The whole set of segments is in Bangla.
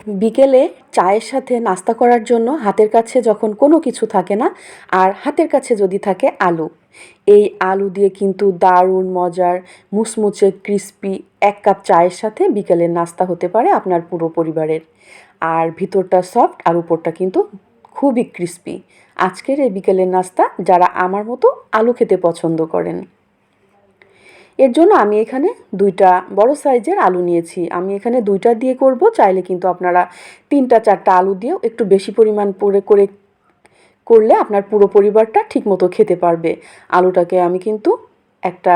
বিকেলে চায়ের সাথে নাস্তা করার জন্য হাতের কাছে যখন কোনো কিছু থাকে না, আর হাতের কাছে যদি থাকে আলু, এই আলু দিয়ে কিন্তু দারুণ মজার মুচমুচে ক্রিস্পি এক কাপ চায়ের সাথে বিকেলের নাস্তা হতে পারে আপনার পুরো পরিবারের। আর ভিতরটা সফট আর উপরটা কিন্তু খুবই ক্রিস্পি। আজকের এই বিকেলের নাস্তা যারা আমার মতো আলু খেতে পছন্দ করেন, এর জন্য আমি এখানে ২টা বড় সাইজের আলু নিয়েছি। আমি এখানে ২টা দিয়ে করব, চাইলে কিন্তু আপনারা ৩টা ৪টা আলু দিয়েও একটু বেশি পরিমাণ করলে আপনার পুরো পরিবারটা ঠিকমতো খেতে পারবে। আলুটাকে আমি কিন্তু একটা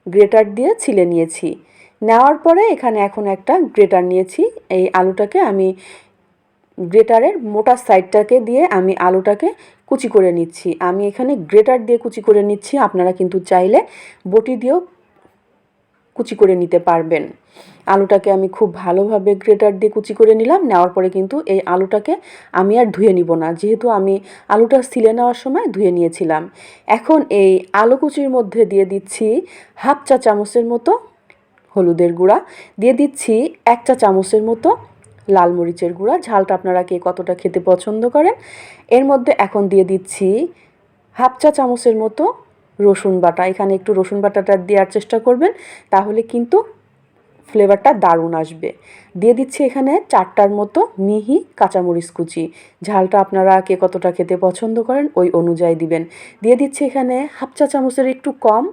গ্রেটার দিয়ে ছিলে নিয়েছি। নেওয়ার পরে এখানে এখন একটা গ্রেটার নিয়েছি। এই আলুটাকে আমি গ্রেটারের মোটা সাইডটাকে দিয়ে আমি আলুটাকে কুচি করে নিচ্ছি। আমি এখানে গ্রেটার দিয়ে কুচি করে নিচ্ছি, আপনারা কিন্তু চাইলে বটি দিয়েও কুচি করে নিতে পারবেন। আলুটাকে আমি খুব ভালোভাবে গ্রেটার দিয়ে কুচি করে নিলাম। নেওয়ার পরে কিন্তু এই আলুটাকে আমি আর ধুয়ে নিব না, যেহেতু আমি আলুটা ছিলে নেওয়ার সময় ধুয়ে নিয়েছিলাম। এখন এই আলু কুচির মধ্যে দিয়ে দিচ্ছি হাফ চা চামচের মতো হলুদের গুঁড়া, দিয়ে দিচ্ছি ১ চা চামচের মতো লাল মরিচের গুঁড়া। ঝালটা আপনারা কে কতটা খেতে পছন্দ করেন। এর মধ্যে এখন দিয়ে দিচ্ছি হাফ চা চামচের মতো রসুন বাটা। এখানে একটু রসুন বাটাটা দেওয়ার চেষ্টা করবেন, তাহলে কিন্তু ফ্লেভারটা দারুণ আসবে। দিয়ে দিচ্ছি এখানে 4টার মতো মিহি কাঁচামরিচ কুচি। ঝালটা আপনারা কে কতটা খেতে পছন্দ করেন ওই অনুযায়ী দিবেন। দিয়ে দিচ্ছি এখানে হাফ চা চামচের একটু কম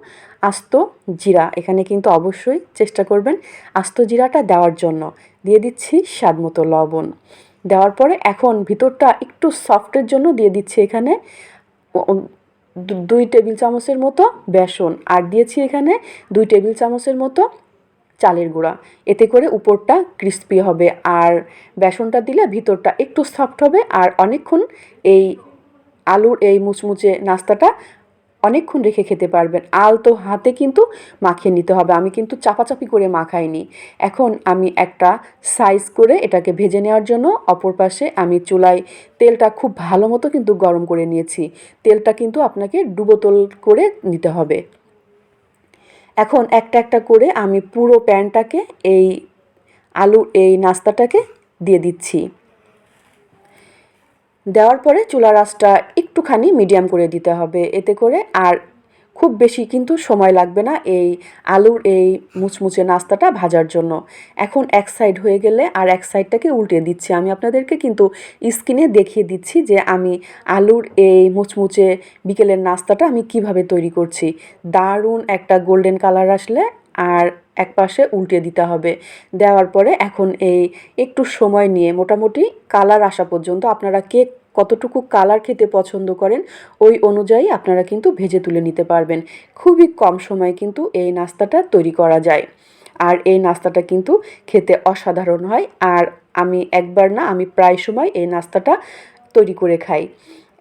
আস্ত জিরা। এখানে কিন্তু অবশ্যই চেষ্টা করবেন আস্ত জিরাটা দেওয়ার জন্য। দিয়ে দিচ্ছি স্বাদ মতো লবণ। দেওয়ার পরে এখন ভিতরটা একটু সফটের জন্য দিয়ে দিচ্ছি এখানে 2 টেবিল চামচের মতো বেসন, আর দিয়েছি এখানে 2 টেবিল চামচের মতো চালের গুঁড়া। এতে করে উপরটা ক্রিস্পি হবে, আর বেসনটা দিলে ভিতরটা একটু সফট হবে, আর অনেকক্ষণ এই আলুর এই মুচমুচে নাস্তাটা অনেকক্ষণ রেখে খেতে পারবেন। আলতো হাতে কিন্তু মাখিয়ে নিতে হবে, আমি কিন্তু চাপাচাপি করে মাখাইনি। এখন আমি একটা সাইজ করে এটাকে ভেজে নেওয়ার জন্য অপর পাশে আমি চুলায় তেলটা খুব ভালো মতো কিন্তু গরম করে নিয়েছি। তেলটা কিন্তু আপনাকে ডুবোতল করে নিতে হবে। এখন একটা একটা করে আমি পুরো প্যানটাকে এই আলুর এই নাস্তাটাকে দিয়ে দিচ্ছি। দেওয়ার পরে চুলার আঁচটা একটুখানি মিডিয়াম করে দিতে হবে, এতে করে আর খুব বেশি কিন্তু সময় লাগবে না এই আলুর এই মুচমুচে নাস্তাটা ভাজার জন্য। এখন এক সাইড হয়ে গেলে আর এক সাইডটাকে উল্টে দিচ্ছি। আমি আপনাদেরকে কিন্তু স্ক্রিনে দেখিয়ে দিচ্ছি যে আমি আলুর এই মুচমুচে বিকেলের নাস্তাটা আমি কিভাবে তৈরি করছি। দারুণ একটা গোল্ডেন কালার আসলে আর এক পাশে উল্টে দিতে হবে। দেওয়ার পরে এখন এই একটু সময় নিয়ে মোটামুটি কালার আসা পর্যন্ত, আপনারা কে কতটুকু কালার খেতে পছন্দ করেন ওই অনুযায়ী আপনারা কিন্তু ভেজে তুলে নিতে পারবেন। খুবই কম সময়ে কিন্তু এই নাস্তাটা তৈরি করা যায়, আর এই নাস্তাটা কিন্তু খেতে অসাধারণ হয়। আর আমি একবার না, আমি প্রায় সময় এই নাস্তাটা তৈরি করে খাই।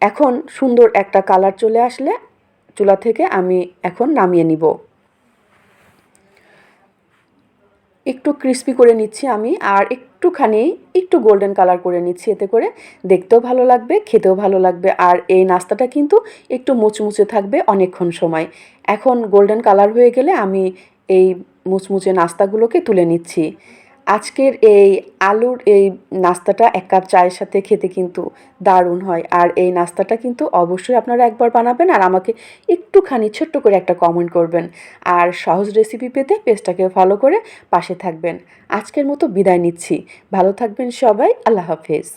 এখন সুন্দর একটা কালার চলে আসলে চুলা থেকে আমি এখন নামিয়ে নিব। একটু ক্রিস্পি করে নিচ্ছি আমি, আর একটু গোল্ডেন কালার করে নিচ্ছি, এতে করে দেখতেও ভালো লাগবে, খেতেও ভালো লাগবে, আর এই নাস্তাটা কিন্তু একটু মুচমুচে থাকবে অনেকক্ষণ সময়। এখন গোল্ডেন কালার হয়ে গেলে আমি এই মুচমুচে নাস্তাগুলোকে তুলে নিচ্ছি। আজকের এই আলুর এই নাস্তাটা এক কাপ চায়ের সাথে খেতে কিন্তু দারুণ হয়, আর এই নাস্তাটা কিন্তু অবশ্যই আপনারা একবার বানাবেন আর আমাকে একটুখানি ছোট্ট করে একটা কমেন্ট করবেন। আর সহজ রেসিপি পেতে পেজটাকে ফলো করে পাশে থাকবেন। আজকের মতো বিদায় নিচ্ছি। ভালো থাকবেন সবাই। আল্লাহ হাফেজ।